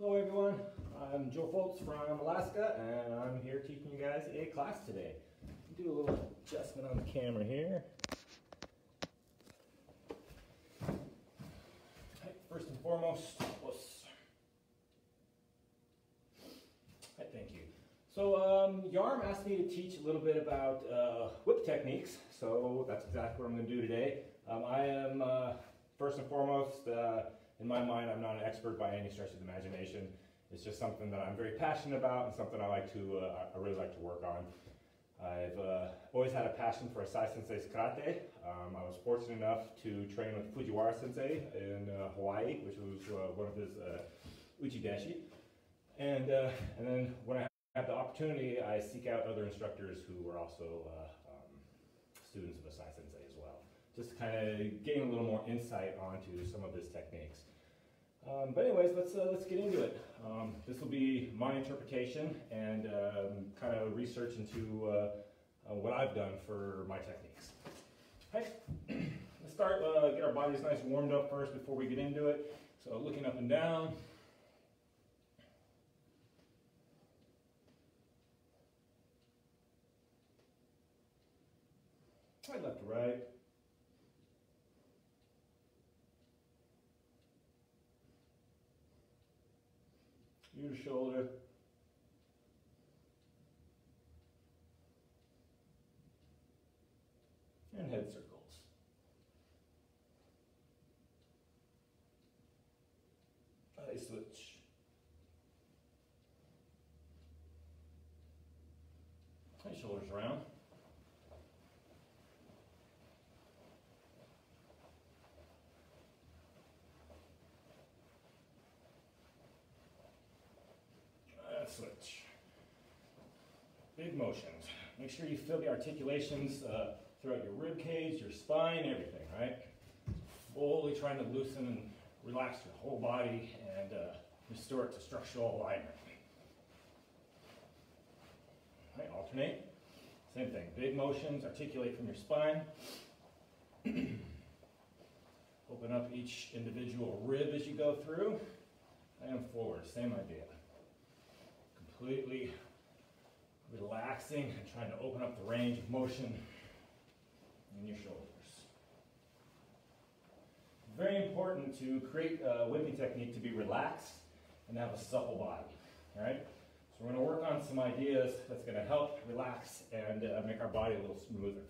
Hello everyone, I'm Joe Foltz from Alaska and I'm here teaching you guys a class today. Do a little adjustment on the camera here. Right, first and foremost, thank you. So Yarm asked me to teach a little bit about whip techniques, so that's exactly what I'm going to do today. I am, first and foremost, in my mind, I'm not an expert by any stretch of the imagination. It's just something that I'm very passionate about and something I really like to work on. I've always had a passion for Asai Sensei's karate. I was fortunate enough to train with Fujiwara Sensei in Hawaii, which was one of his uchideshi. And then when I have the opportunity, I seek out other instructors who were also students of Asai Sensei as well, just to kind of gain a little more insight onto some of his techniques. But anyways, let's get into it. This will be my interpretation and kind of research into what I've done for my techniques. Okay, let's start, get our bodies nice and warmed up first before we get into it. So looking up and down. Right, left to right. Ear to shoulder. And head circles. Eye switch. Right, shoulders around. Switch. Big motions. Make sure you feel the articulations throughout your rib cage, your spine, everything, right? Fully trying to loosen and relax your whole body and restore it to structural alignment. Right, alternate. Same thing. Big motions, articulate from your spine. Open up each individual rib as you go through. And forward, same idea. Completely relaxing and trying to open up the range of motion in your shoulders. Very important to create a whipping technique to be relaxed and have a supple body. All right? So we're going to work on some ideas that's going to help relax and make our body a little smoother.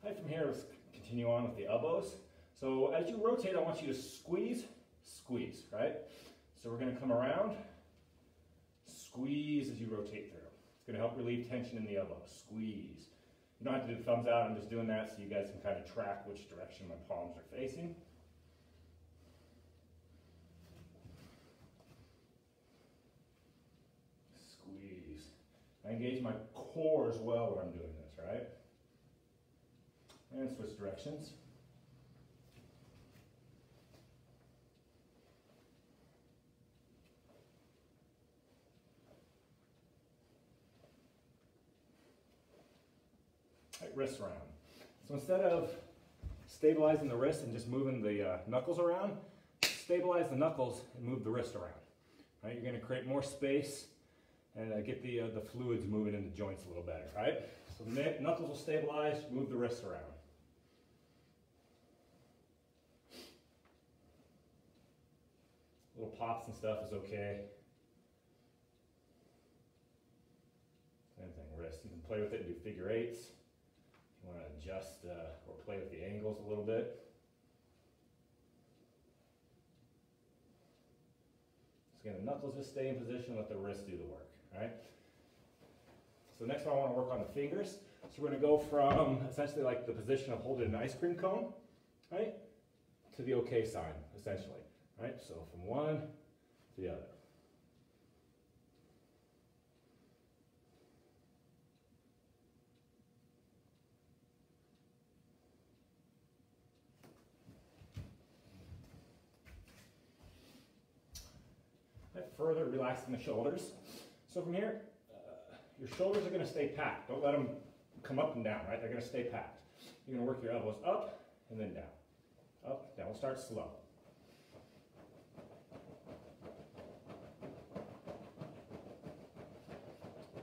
Right, from here, let's continue on with the elbows. So as you rotate, I want you to squeeze, squeeze, right? So we're going to come around. Squeeze as you rotate through. It's going to help relieve tension in the elbow. Squeeze. You don't have to do thumbs out. I'm just doing that so you guys can kind of track which direction my palms are facing. Squeeze. I engage my core as well when I'm doing this, right? And switch directions. Right, wrists around. So instead of stabilizing the wrist and just moving the knuckles around, stabilize the knuckles and move the wrist around. Right, you're going to create more space and get the fluids moving in the joints a little better. Right, so the knuckles will stabilize, move the wrists around. Little pops and stuff is okay. Same thing, wrist. You can play with it and do figure eights. You want to adjust or play with the angles a little bit. So again, the knuckles just stay in position, let the wrist do the work, right? So next one I want to work on the fingers. So we're going to go from essentially like the position of holding an ice cream cone, right, to the OK sign, essentially, right? So from one to the other. Further relaxing the shoulders. So from here, your shoulders are going to stay packed. Don't let them come up and down, right? They're going to stay packed. You're going to work your elbows up and then down. Up, down. We'll start slow.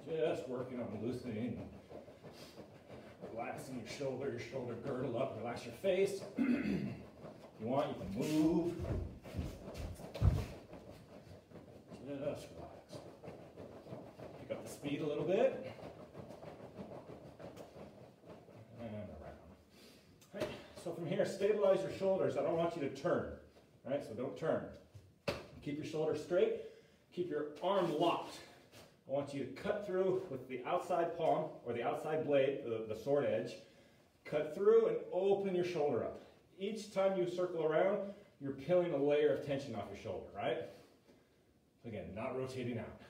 Just working on loosening, relaxing your shoulder girdle up, relax your face. If you want, you can move. Just relax. Pick up the speed a little bit. And around. Right. So from here, stabilize your shoulders. I don't want you to turn. Right? So don't turn. Keep your shoulders straight. Keep your arm locked. I want you to cut through with the outside palm or the outside blade, the sword edge. Cut through and open your shoulder up. Each time you circle around, you're peeling a layer of tension off your shoulder, right? Again, not rotating out.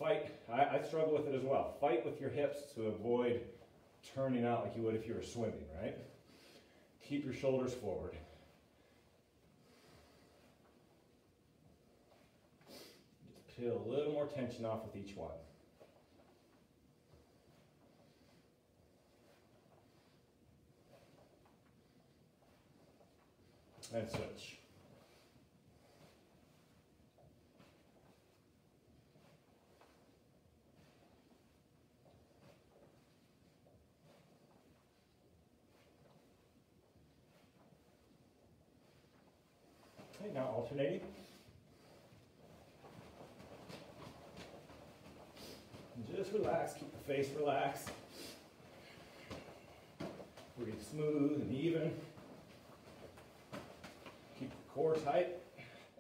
Fight. I struggle with it as well. Fight with your hips to avoid turning out like you would if you were swimming, right? Keep your shoulders forward. Just peel a little more tension off with each one. And switch. Okay, now alternating. And just relax, keep the face relaxed. Breathe smooth and even. Keep the core tight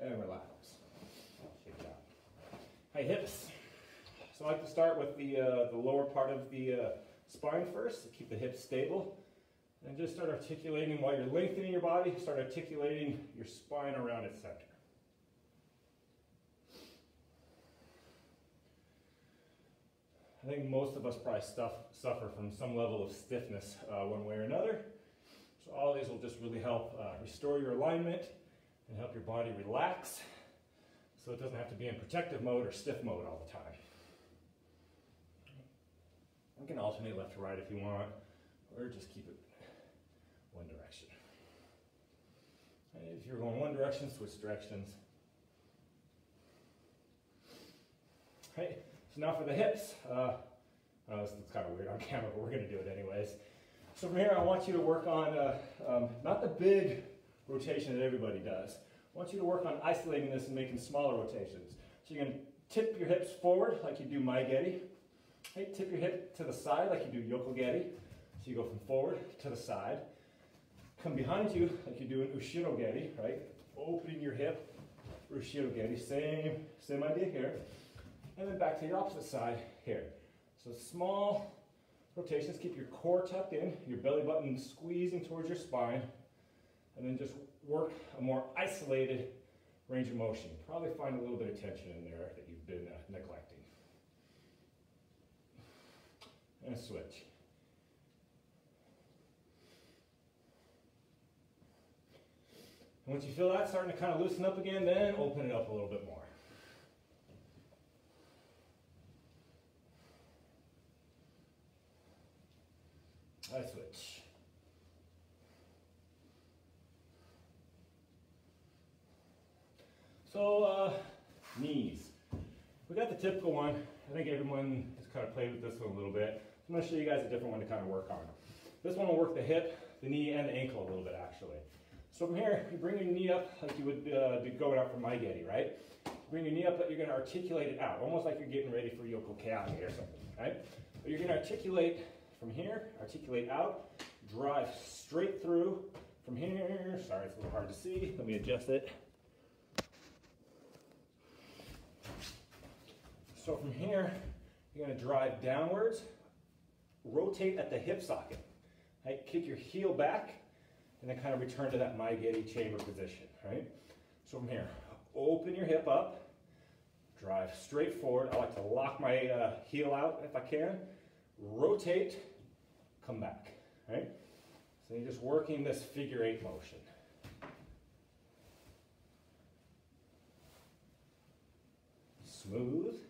and relax. Good job. Hi, hips. So I like to start with the lower part of the spine first. Keep the hips stable. And just start articulating while you're lengthening your body. Start articulating your spine around its center. I think most of us probably suffer from some level of stiffness one way or another. So all these will just really help restore your alignment and help your body relax so it doesn't have to be in protective mode or stiff mode all the time. You can alternate left to right if you want, or just keep it one direction. And if you're going one direction, switch directions. Okay, so now for the hips. This is kind of weird on camera, but we're going to do it anyways. So from here, I want you to work on, not the big rotation that everybody does. I want you to work on isolating this and making smaller rotations. So you're going to tip your hips forward like you do Mai-Geri. Okay, tip your hip to the side like you do Yoko-Geri. So you go from forward to the side. Come behind you like you do an Ushiro-Geri, right? Opening your hip, Ushiro-Geri, same idea here. And then back to your opposite side here. So small rotations, keep your core tucked in, your belly button squeezing towards your spine, and then just work a more isolated range of motion. Probably find a little bit of tension in there that you've been neglecting. And switch. And once you feel that starting to kind of loosen up again, then open it up a little bit more. I switch. So, knees. We got the typical one. I think everyone has kind of played with this one a little bit. I'm going to show you guys a different one to kind of work on. This one will work the hip, the knee, and the ankle a little bit actually. So from here, you bring your knee up like you would be going out for Mai-Geri, right? Bring your knee up, but you're going to articulate it out, almost like you're getting ready for Yoko-Kage or something, right? But you're going to articulate from here, articulate out, drive straight through from here. Sorry, it's a little hard to see. Let me adjust it. So from here, you're going to drive downwards, rotate at the hip socket, right? Kick your heel back, and then kind of return to that Mai-Geri chamber position, right? So from here, open your hip up, drive straight forward. I like to lock my heel out if I can, rotate, come back, right? So you're just working this figure 8 motion. Smooth is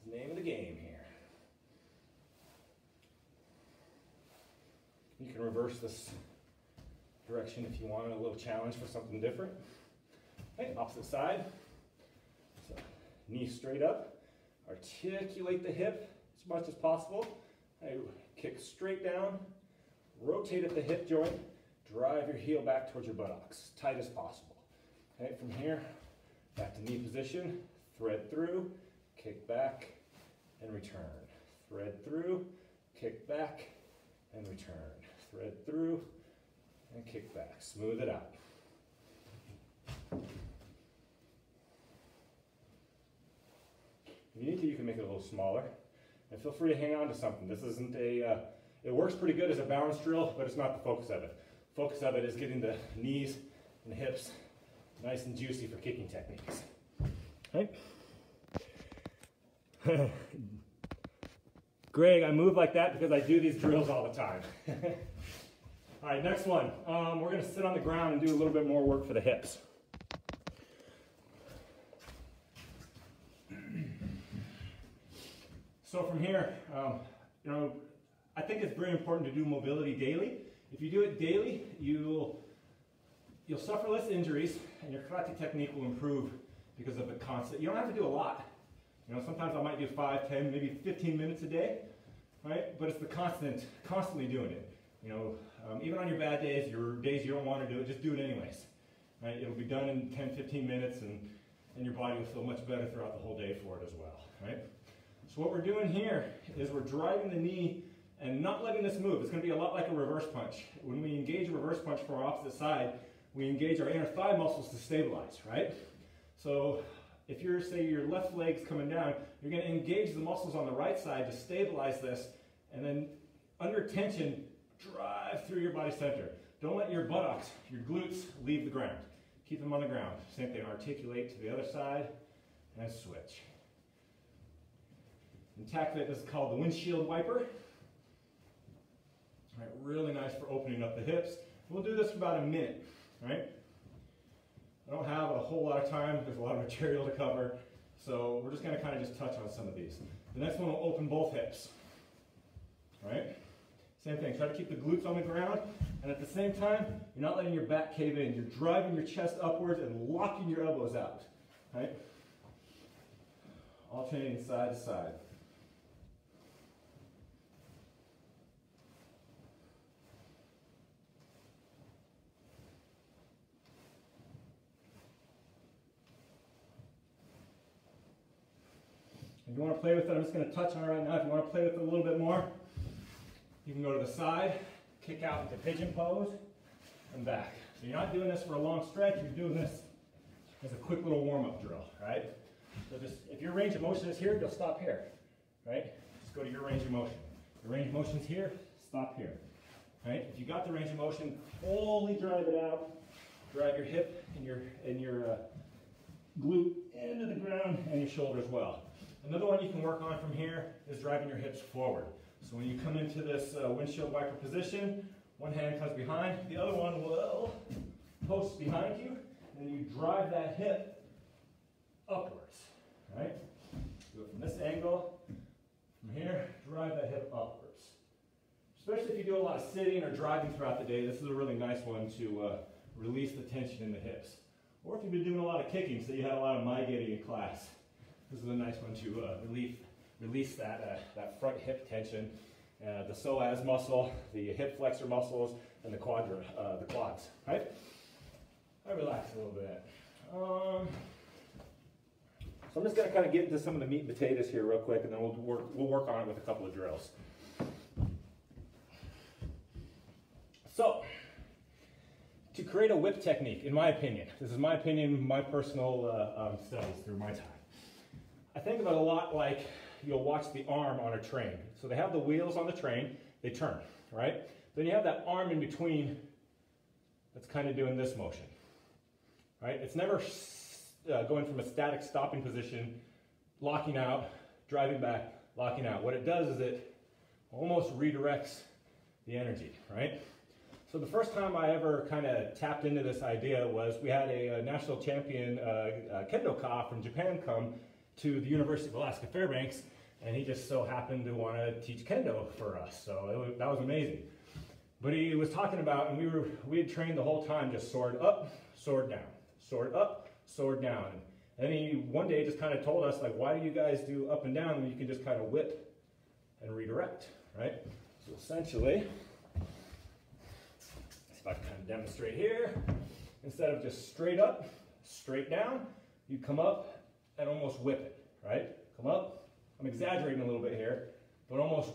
the name of the game here. You can reverse this direction if you want a little challenge for something different. Okay, opposite side. So knee straight up, Articulate the hip as much as possible. Kick straight down, rotate at the hip joint, drive your heel back towards your buttocks, tight as possible. Okay, from here, back to knee position, thread through, kick back, and return. Thread through, kick back, and return. Thread through, and kick back. Smooth it out. If you need to, you can make it a little smaller. And feel free to hang on to something. This isn't a, it works pretty good as a balance drill, but it's not the focus of it. The focus of it is getting the knees and the hips nice and juicy for kicking techniques. Okay. Greg, I move like that because I do these drills all the time. All right, next one. We're going to sit on the ground and do a little bit more work for the hips. So from here, you know, I think it's very important to do mobility daily. If you do it daily, you'll suffer less injuries and your karate technique will improve because of the constant. You don't have to do a lot. You know, sometimes I might do 5, 10, maybe 15 minutes a day, right? But it's the constantly doing it. You know, even on your bad days, your days you don't want to do it, just do it anyways, right? It'll be done in 10, 15 minutes and your body will feel much better throughout the whole day for it as well, right? So what we're doing here is we're driving the knee and not letting this move. It's going to be a lot like a reverse punch. When we engage a reverse punch from our opposite side, we engage our inner thigh muscles to stabilize, right? So if you're, say, your left leg's coming down, you're going to engage the muscles on the right side to stabilize this, and then under tension, drive through your body center. Don't let your buttocks, your glutes, leave the ground. Keep them on the ground. Same thing, articulate to the other side, and switch. In tack fit, this is called the windshield wiper. All right, really nice for opening up the hips. We'll do this for about a minute, right? I don't have a whole lot of time. There's a lot of material to cover. So we're just going to kind of just touch on some of these. The next one will open both hips. All right? Same thing. Try to keep the glutes on the ground. And at the same time, you're not letting your back cave in. You're driving your chest upwards and locking your elbows out. Right? Alternating side to side. If you want to play with it, I'm just going to touch on it right now. If you want to play with it a little bit more, you can go to the side, kick out into pigeon pose, and back. So you're not doing this for a long stretch, you're doing this as a quick little warm-up drill, right? So just, if your range of motion is here, you'll stop here, right? Just go to your range of motion. The range of motion is here, stop here, right? If you got the range of motion, fully drive it out, drive your hip and your glute into the ground and your shoulder as well. Another one you can work on from here is driving your hips forward. So when you come into this windshield wiper position, one hand comes behind, the other one will post behind you, and you drive that hip upwards, right? Do it from this angle, from here, drive that hip upwards. Especially if you do a lot of sitting or driving throughout the day, this is a really nice one to release the tension in the hips. Or if you've been doing a lot of kicking, so you had a lot of migrating in class, this is a nice one to release that front hip tension, the psoas muscle, the hip flexor muscles, and the quads, right? I relax a little bit. So I'm just going to kind of get into some of the meat and potatoes here real quick, and then we'll work on it with a couple of drills. So, to create a whip technique, in my opinion, this is my opinion, my personal studies through my time. I think of it a lot like you'll watch the arm on a train. So they have the wheels on the train, they turn, right? Then you have that arm in between that's kind of doing this motion, right? It's never going from a static stopping position, locking out, driving back, locking out. What it does is it almost redirects the energy, right? So the first time I ever kind of tapped into this idea was we had a national champion kendo-ka from Japan come to the University of Alaska Fairbanks, and he just so happened to want to teach kendo for us. So that was amazing. But he was talking about, and we had trained the whole time just sword up, sword down, sword up, sword down. And he one day just kind of told us, like, why do you guys do up and down when you can just kind of whip and redirect, right? So essentially, if I can kind of demonstrate here, instead of just straight up, straight down, you come up and almost whip it, right? Come up, I'm exaggerating a little bit here, but almost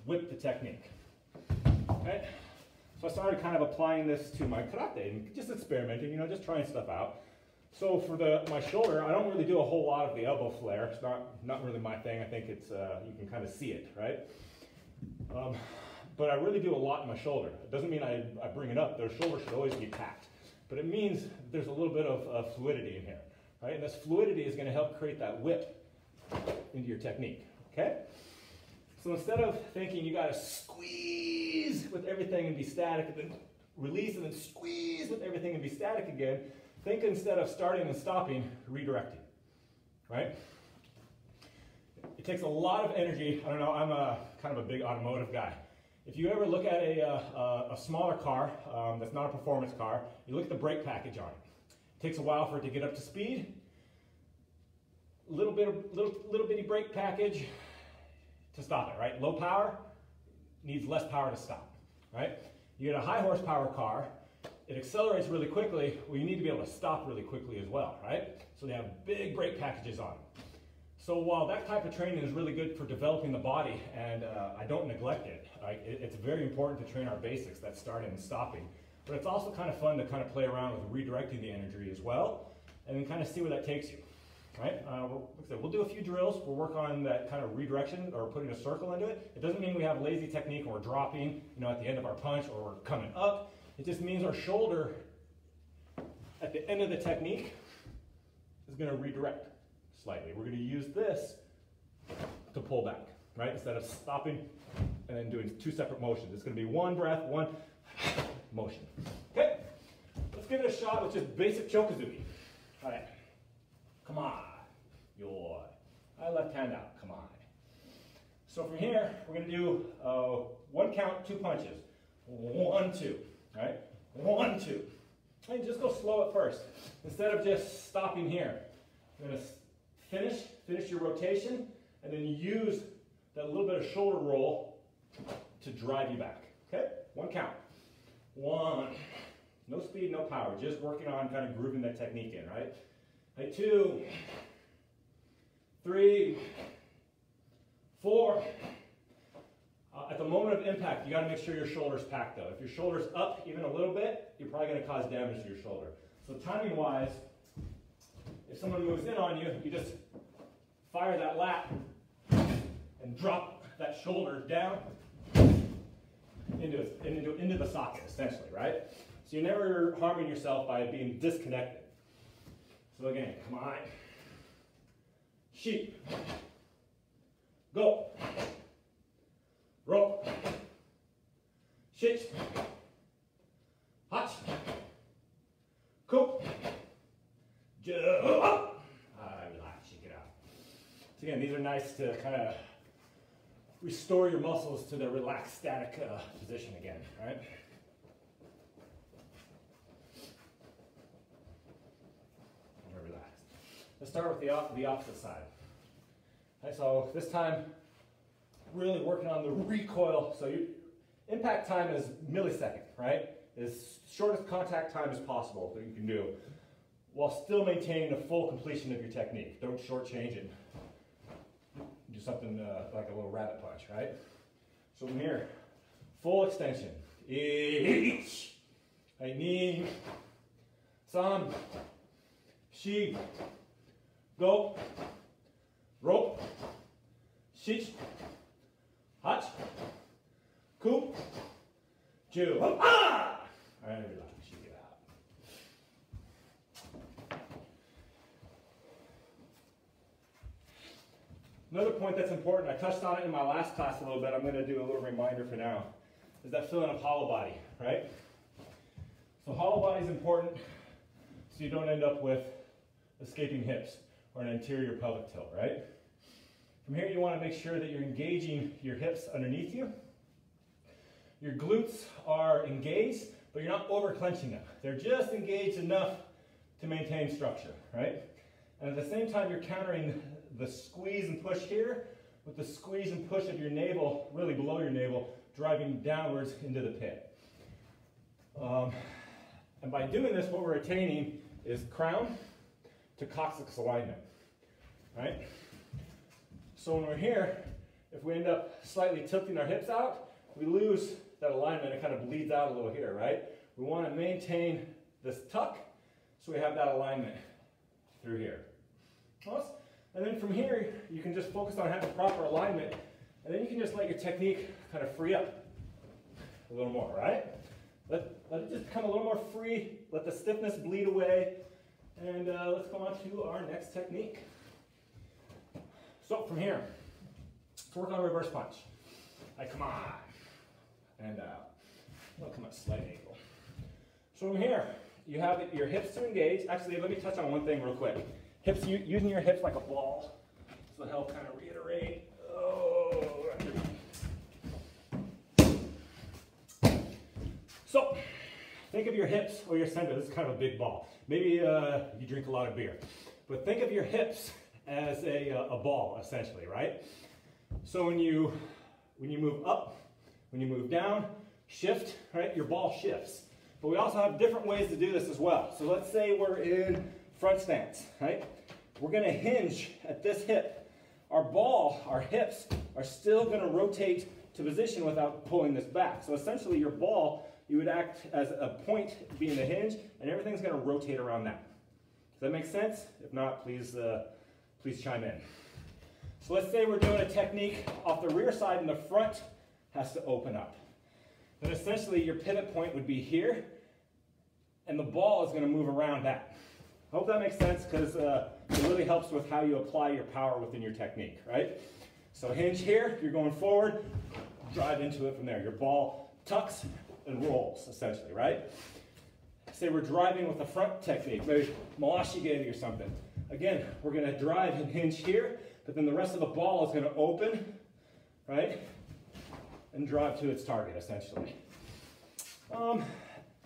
whip the technique, okay? So I started kind of applying this to my karate and just experimenting, you know, just trying stuff out. So for my shoulder, I don't really do a whole lot of the elbow flare. It's not really my thing. I think it's, you can kind of see it, right? But I really do a lot in my shoulder. It doesn't mean I bring it up. The shoulder should always be packed. But it means there's a little bit of fluidity in here, right? And this fluidity is going to help create that whip into your technique, okay? So instead of thinking you got to squeeze with everything and be static, and then release and then squeeze with everything and be static again, think instead of starting and stopping, redirecting, right? It takes a lot of energy. I don't know, I'm kind of a big automotive guy. If you ever look at a smaller car that's not a performance car, you look at the brake package on it. It takes a while for it to get up to speed. Little bitty brake package to stop it, right? Low power needs less power to stop, right? You get a high horsepower car, it accelerates really quickly. Well, you need to be able to stop really quickly as well, right? So they have big brake packages on them. So while that type of training is really good for developing the body, and I don't neglect it, right? It's very important to train our basics, that starting and stopping, but it's also kind of fun to kind of play around with redirecting the energy as well, and then kind of see where that takes you, right? Like I said, we'll do a few drills. We'll work on that kind of redirection or putting a circle into it. It doesn't mean we have lazy technique or we're dropping, you know, at the end of our punch or we're coming up. It just means our shoulder at the end of the technique is going to redirect slightly. We're going to use this to pull back, right? Instead of stopping and then doing two separate motions. It's going to be one breath, one motion. Okay, let's give it a shot with just basic chokazuki. All right, come on. Your left hand out, come on. So from here, we're going to do one count, two punches. 1, 2, right? 1, 2. And just go slow at first. Instead of just stopping here, you're going to finish your rotation, and then use that little bit of shoulder roll to drive you back. Okay? One count. 1. No speed, no power. Just working on kind of grooving that technique in, right? Right, 2, 3, 4. At the moment of impact, you got to make sure your shoulder's packed though. If your shoulder's up even a little bit, you're probably going to cause damage to your shoulder. So timing wise, if someone moves in on you, you just fire that lat and drop that shoulder down into the socket, essentially, right? So you're never harming yourself by being disconnected. So again, come on. Sheep. Go. Rope. Shit. Hot. Coop. Jump up. Relax, shake it out. So again, these are nice to kind of restore your muscles to their relaxed, static position again, right? And relax. Let's start with the opposite side. Okay, so this time, really working on the recoil. So your impact time is millisecond, right? As shortest contact time as possible that you can do, while still maintaining the full completion of your technique. Don't shortchange it. Do something like a little rabbit punch, right? So from here, full extension. Ich, ni, san, shi, go, rope, shich, hach, ku, ju, ah! All right, relax, shake it out. Another point that's important, I touched on it in my last class a little bit, I'm going to do a little reminder for now, is that feeling of hollow body, right? So hollow body is important so you don't end up with escaping hips or an anterior pelvic tilt, right? From here you want to make sure that you're engaging your hips underneath you. Your glutes are engaged, but you're not over clenching them. They're just engaged enough to maintain structure, right? And at the same time, you're countering the squeeze and push here with the squeeze and push of your navel, really below your navel, driving downwards into the pit. And by doing this, what we're attaining is crown to coccyx alignment, right? So when we're here, if we end up slightly tilting our hips out, we lose that alignment. It kind of bleeds out a little here, right? We want to maintain this tuck so we have that alignment through here. And then from here, you can just focus on having proper alignment, and then you can just let your technique kind of free up a little more, right? Let it just become a little more free, let the stiffness bleed away, and let's go on to our next technique. So from here, let's work on a reverse punch. Come on, and I'll come at a slight angle. So from here, you have your hips to engage. Actually, let me touch on one thing real quick. Hips, using your hips like a ball. So it'll help kind of reiterate. Oh. So, think of your hips or your center. This is kind of a big ball. Maybe you drink a lot of beer. But think of your hips as a ball, essentially, right? So when you move up, when you move down, shift, right? Your ball shifts. But we also have different ways to do this as well. So let's say we're in front stance, right? We're going to hinge at this hip. Our ball, our hips, are still going to rotate to position without pulling this back. So essentially your ball, you would act as a point being the hinge, and everything's going to rotate around that. Does that make sense? If not, please chime in. So let's say we're doing a technique off the rear side and the front has to open up. Then essentially your pivot point would be here, and the ball is going to move around that. I hope that makes sense, because it really helps with how you apply your power within your technique, right? So hinge here, you're going forward, drive into it from there. Your ball tucks and rolls, essentially, right? Say we're driving with a front technique, maybe Malashigiri or something. Again, we're going to drive and hinge here, but then the rest of the ball is going to open, right? And drive to its target, essentially. So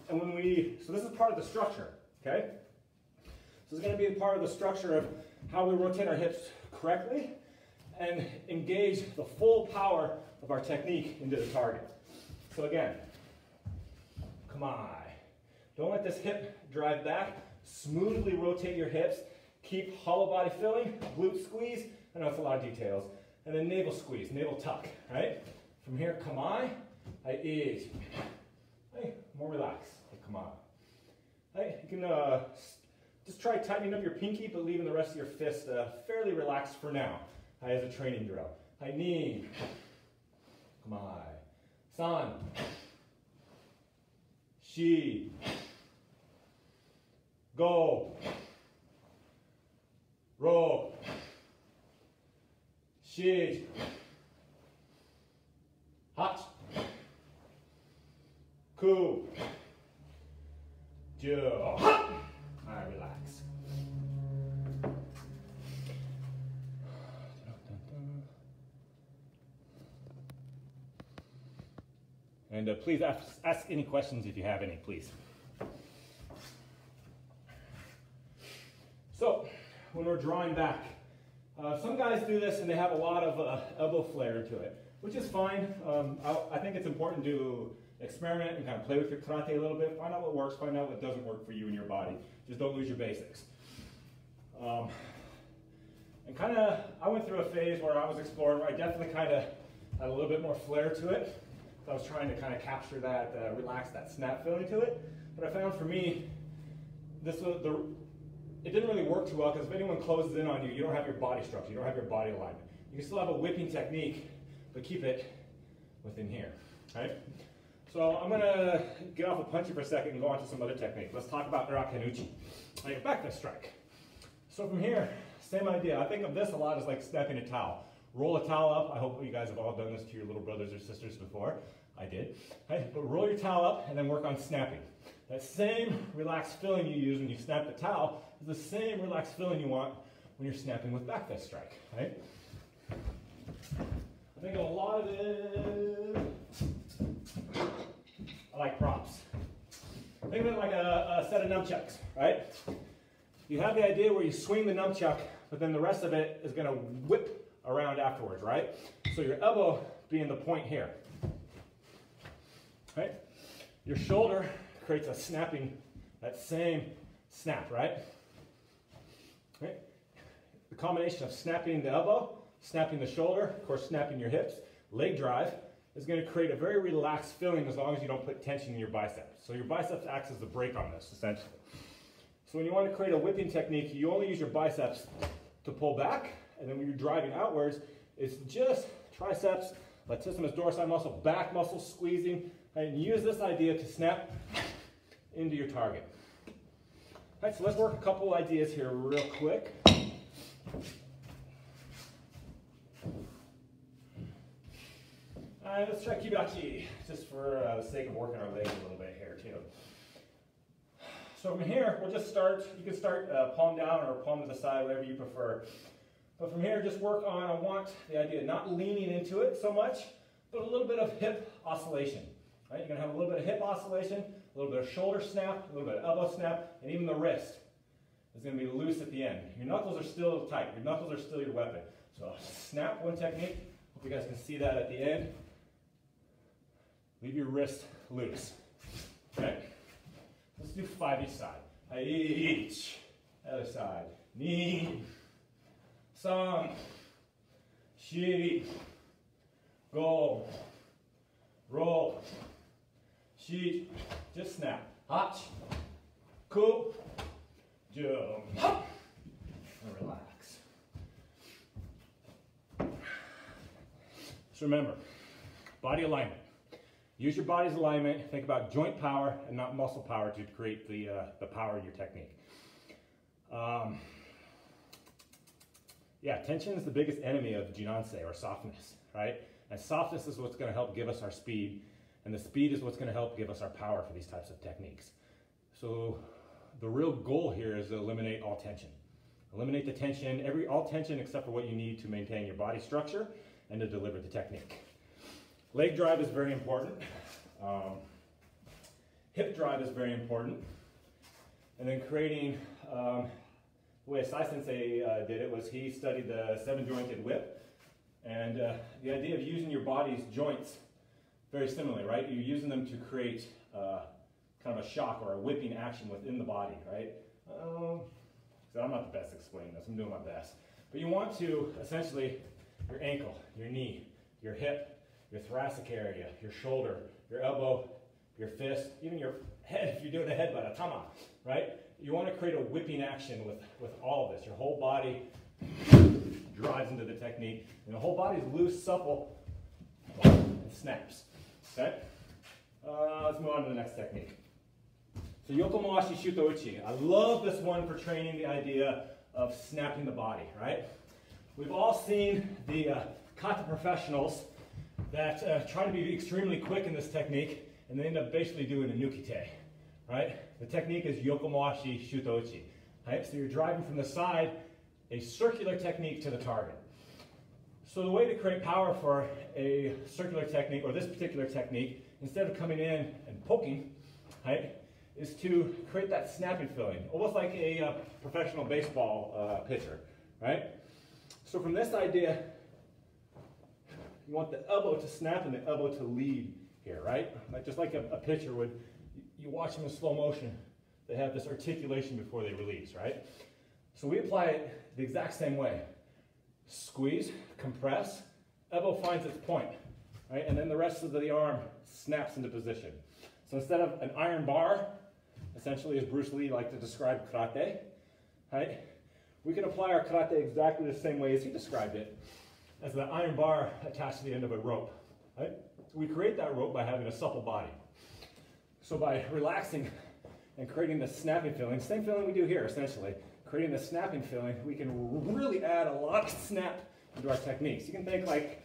this is part of the structure, okay? So it's going to be a part of the structure of how we rotate our hips correctly and engage the full power of our technique into the target. So again, come on. Don't let this hip drive back. Smoothly rotate your hips. Keep hollow body filling, glute squeeze. I know it's a lot of details. And then navel squeeze, navel tuck, right? From here, come on. I ease. Hey, more relaxed. Hey, come on. Hey, you can just try tightening up your pinky, but leaving the rest of your fist fairly relaxed for now, as a training drill. I knee. Come on. San. Shi. Go. Ro. Shi. Hach. Ku. Ju. Alright, relax. And please ask any questions if you have any, please. So, when we're drawing back, some guys do this and they have a lot of elbow flare to it, which is fine. I think it's important to experiment and kind of play with your karate a little bit, find out what works, find out what doesn't work for you and your body. Just don't lose your basics. And kind of, I went through a phase where I was exploring, where I definitely kind of had a little bit more flair to it. I was trying to kind of capture that, relax that snap feeling to it. But I found for me, it didn't really work too well, because if anyone closes in on you, you don't have your body structure, you don't have your body alignment. You can still have a whipping technique, but keep it within here, right? So I'm gonna get off of punching for a second and go on to some other technique. Let's talk about Urakenuchi, like a back fist strike. So from here, same idea. I think of this a lot as like snapping a towel. Roll a towel up. I hope you guys have all done this to your little brothers or sisters before. I did. Right? But roll your towel up and then work on snapping. That same relaxed feeling you use when you snap the towel is the same relaxed feeling you want when you're snapping with back fist strike, right? I think a lot of it, I like props. Think of it like a set of nunchucks, right? You have the idea where you swing the nunchuck, but then the rest of it is going to whip around afterwards, right? So your elbow being the point here, right? Your shoulder creates a snapping, that same snap, right? Right? The combination of snapping the elbow, snapping the shoulder, of course snapping your hips, leg drive, is going to create a very relaxed feeling as long as you don't put tension in your biceps. So your biceps acts as the brake on this, essentially. So when you want to create a whipping technique, you only use your biceps to pull back, and then when you're driving outwards, it's just triceps, latissimus dorsi muscle, back muscle squeezing, and use this idea to snap into your target. All right, so let's work a couple ideas here real quick. All right, let's try Kibachi, just for the sake of working our legs a little bit here too. So from here, we'll just start, you can start palm down or palm to the side, whatever you prefer. But from here, just work on, I want the idea of not leaning into it so much, but a little bit of hip oscillation. Right? You're going to have a little bit of hip oscillation, a little bit of shoulder snap, a little bit of elbow snap, and even the wrist is going to be loose at the end. Your knuckles are still tight. Your knuckles are still your weapon. So snap, one technique. Hope you guys can see that at the end. Leave your wrist loose. Okay? Let's do 5 each side. Each. Other side. Ni. San. Shi. Go. Roll. Shi. Just snap. Hach. Ku. Jump. Hop. And relax. So remember, body alignment. Use your body's alignment. Think about joint power and not muscle power to create the power in your technique. Yeah, tension is the biggest enemy of Jinanse, or softness, right? And softness is what's going to help give us our speed, and the speed is what's going to help give us our power for these types of techniques. So the real goal here is to eliminate all tension. Eliminate the tension, all tension except for what you need to maintain your body structure and to deliver the technique. Leg drive is very important. Hip drive is very important. And then creating, the way Sai Sensei did it was he studied the 7-jointed whip. And the idea of using your body's joints very similarly, right? You're using them to create kind of a shock or a whipping action within the body, right? So I'm not the best at explaining this, I'm doing my best. But you want to, essentially, your ankle, your knee, your hip, your thoracic area, your shoulder, your elbow, your fist, even your head, if you're doing a headbutt, a tama, right? You want to create a whipping action with all of this. Your whole body drives into the technique, and the whole body is loose, supple, and snaps, okay? Let's move on to the next technique. So yokomawashi shuto uchi. I love this one for training the idea of snapping the body, right? We've all seen the kata professionals that try to be extremely quick in this technique, and they end up basically doing a nukite, right? The technique is yokomawashi shutoichi, right? So you're driving from the side, a circular technique to the target. So the way to create power for a circular technique, or this particular technique, instead of coming in and poking, right, is to create that snapping feeling, almost like a professional baseball pitcher, right? So from this idea, you want the elbow to snap and the elbow to lead here, right? Just like a pitcher would, you watch them in slow motion, they have this articulation before they release, right? So we apply it the exact same way. Squeeze, compress, elbow finds its point, right? And then the rest of the arm snaps into position. So instead of an iron bar, essentially as Bruce Lee liked to describe karate, right? We can apply our karate exactly the same way as he described it, as the iron bar attached to the end of a rope, right? So we create that rope by having a supple body. So by relaxing and creating the snapping feeling, same feeling we do here essentially, creating the snapping feeling, we can really add a lot of snap into our techniques. You can think like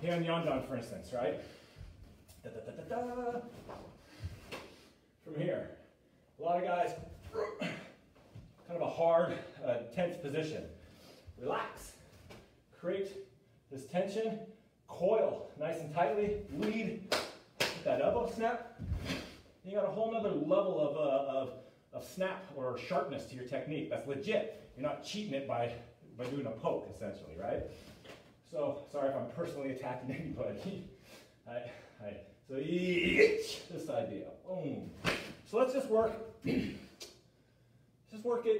Heian Yandan, for instance, right? Da, da, da, da, da. From here, a lot of guys, kind of a hard, tense position. Relax. Create this tension, coil nice and tightly, lead with that elbow snap. You got a whole nother level snap or sharpness to your technique. That's legit. You're not cheating it by doing a poke, essentially, right? So, sorry if I'm personally attacking anybody. So, this idea. Boom. So let's just work it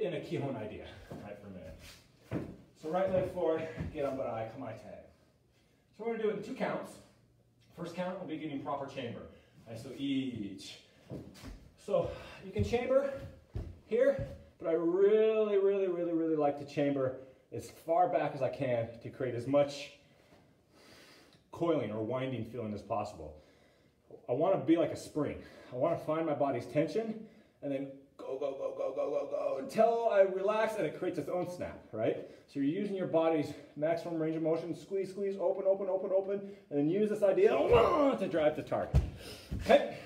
in a Kihon idea, right, for a minute. So right leg forward, get on barai, kamae tag. So we're going to do it in 2 counts. First count will be getting proper chamber. Right, so each. So you can chamber here, but I really like to chamber as far back as I can to create as much coiling or winding feeling as possible. I want to be like a spring. I want to find my body's tension and then go until I relax and it creates its own snap, right? So you're using your body's maximum range of motion, squeeze, squeeze, open, and then use this idea to drive the target. Okay?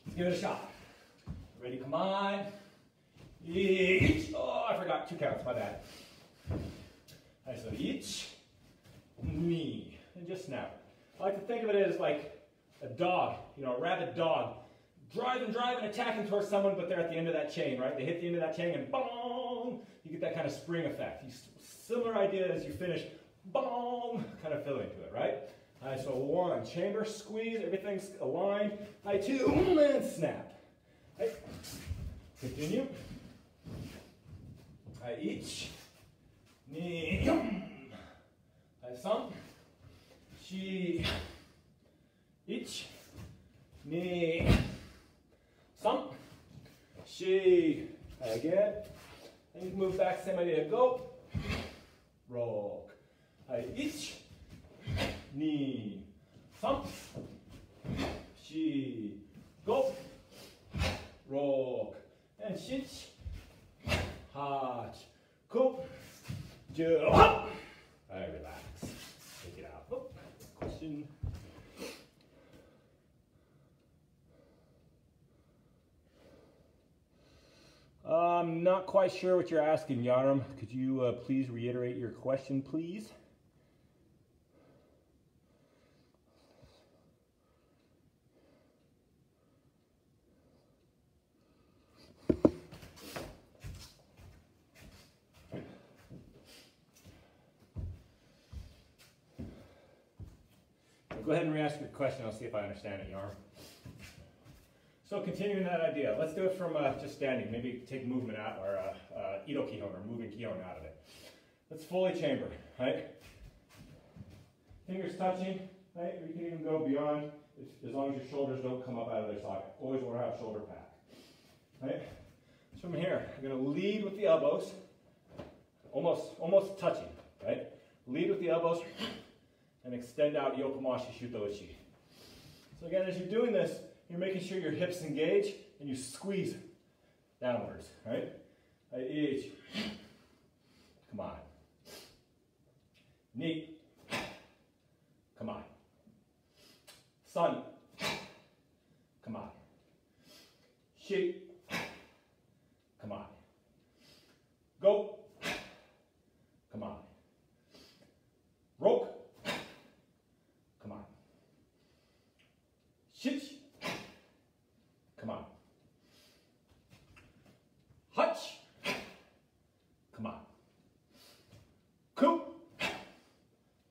Let's give it a shot. Ready, come on. Each. Oh, I forgot 2 counts, my bad. All right, so each, knee, and just snap. I like to think of it as like a dog, you know, a rabid dog, driving, attacking towards someone, but they're at the end of that chain, right? They hit the end of that chain and boom, you get that kind of spring effect. Similar idea as you finish, boom, kind of feeling to it, right? All right, so 1, chamber, squeeze, everything's aligned. All right, 2, and snap. All right, continue. All right, each, knee, all right, some, she, each, knee, some, she, again, and you can move back, same idea, go, roll, each, knee, some, she, go, roll, and shich, hach, cool, ju, hop, relax, take it out, oh, question. I'm not quite sure what you're asking, Yarm. Could you please reiterate your question, please? Go ahead and re-ask your question. I'll see if I understand it, Yarm. So continuing that idea, let's do it from just standing. Maybe take movement out, or Ido Kihon, or moving Kihon out of it. Let's fully chamber, right? Fingers touching, right? Or you can even go beyond, as long as your shoulders don't come up out of their socket. Always want to have shoulder pack, right? So from here, I'm going to lead with the elbows, almost touching, right? Lead with the elbows, and extend out Yokomashi Shuto Ichi. So again, as you're doing this, you're making sure your hips engage and you squeeze downwards, right? Each. Come on. Knee. Come on. Sun. Come on. Shi. Come on. Go. Come on. Roke. Come on. Shich. Come on. Hutch. Come on. Coop.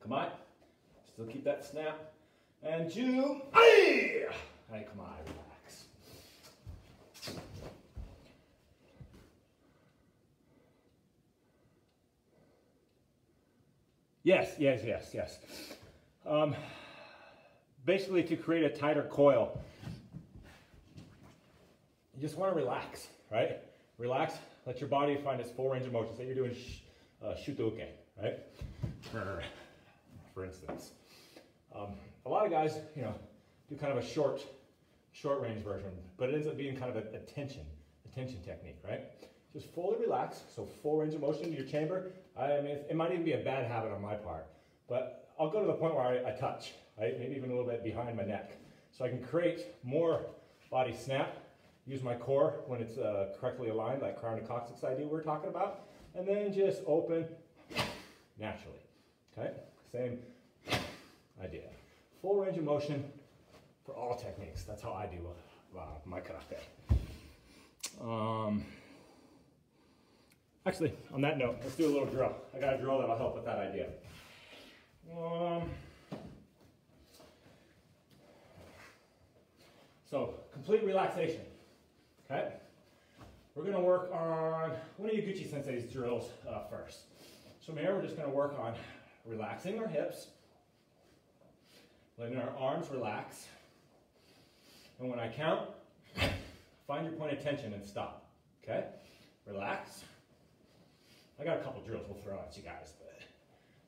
Come on. Still keep that snap. And Ju. Hey, come on, relax. Yes. Basically, to create a tighter coil, you just want to relax, right? Relax, let your body find its full range of motion. Say you're doing shutoke, right? For instance. A lot of guys, do kind of a short range version, but it ends up being kind of a tension technique, right? Just fully relax, so full range of motion in your chamber. I mean, it might even be a bad habit on my part, but I'll go to the point where I touch, right? Maybe even a little bit behind my neck. So I can create more body snap, use my core when it's correctly aligned, like Karatecas idea we were talking about, and then just open naturally, okay? Same idea. Full range of motion for all techniques. That's how I do my karate. Actually, on that note, let's do a little drill. I got a drill that'll help with that idea. So, complete relaxation. Okay? We're going to work on one of Yaguchi Sensei's drills first. So from here, we're just going to work on relaxing our hips, letting our arms relax. And when I count, find your point of tension and stop. Okay? Relax. I got a couple drills we'll throw at you guys, but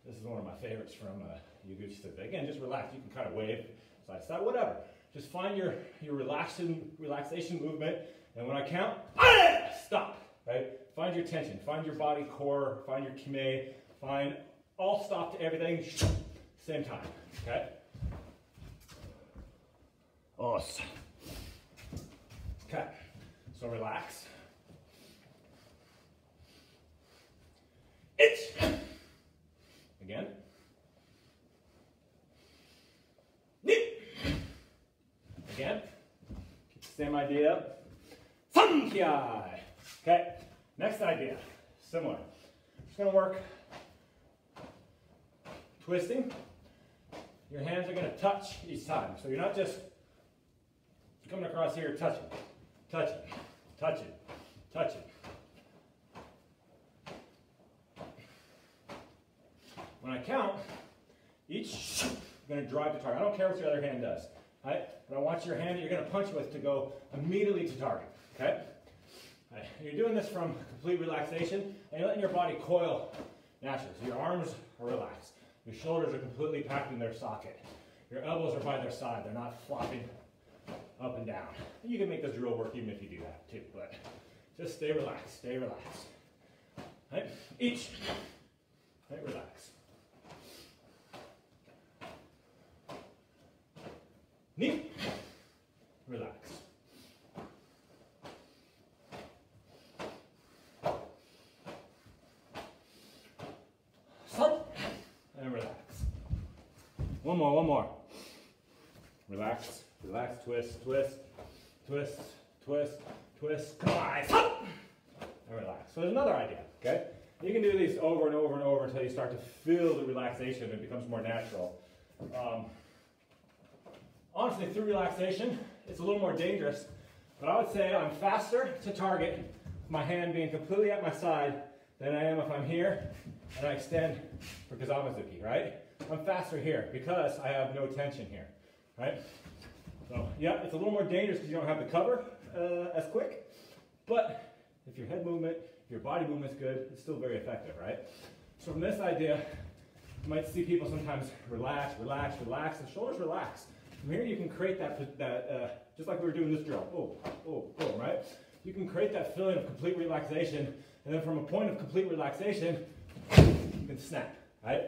this is one of my favorites from Yaguchi Sensei. Again, just relax. You can kind of wave, side to side, whatever. Just find your relaxation movement, and when I count, stop. Right? Find your tension, find your body core, find your kime, find all stop to everything, same time. Okay? Os. Okay. So relax. Itch. Again. Nip. Again. Keep the same idea. Sankiai. Okay. Next idea. Similar. Just going to work twisting. Your hands are going to touch each time. So you're not just coming across here, touching, touching, touching, touching. When I count, each you're going to drive to target. I don't care what your other hand does. Right? But I want your hand that you're going to punch with to go immediately to target. Okay? Right. You're doing this from complete relaxation, and you're letting your body coil naturally. So your arms are relaxed. Your shoulders are completely packed in their socket. Your elbows are by their side. They're not flopping up and down. You can make this drill work even if you do that too, but just stay relaxed, stay relaxed. Right? Each. Right? Relax. Knee. Relax. Stop. And relax. One more. Relax, relax, twist, twist, twist, twist, twist. Come on, stop. And relax. So there's another idea, okay? You can do these over and over and over until you start to feel the relaxation and it becomes more natural. Honestly, through relaxation, it's a little more dangerous, but I would say I'm faster to target, my hand being completely at my side, than I am if I'm here and I extend for Kazamazuki, right? I'm faster here because I have no tension here, right? So, yeah, it's a little more dangerous because you don't have the cover as quick, but if your head movement, if your body movement's good, it's still very effective, right? So from this idea, you might see people sometimes relax, relax, relax, and shoulders relax. From here you can create that just like we were doing this drill, right? You can create that feeling of complete relaxation, and then from a point of complete relaxation, you can snap, right?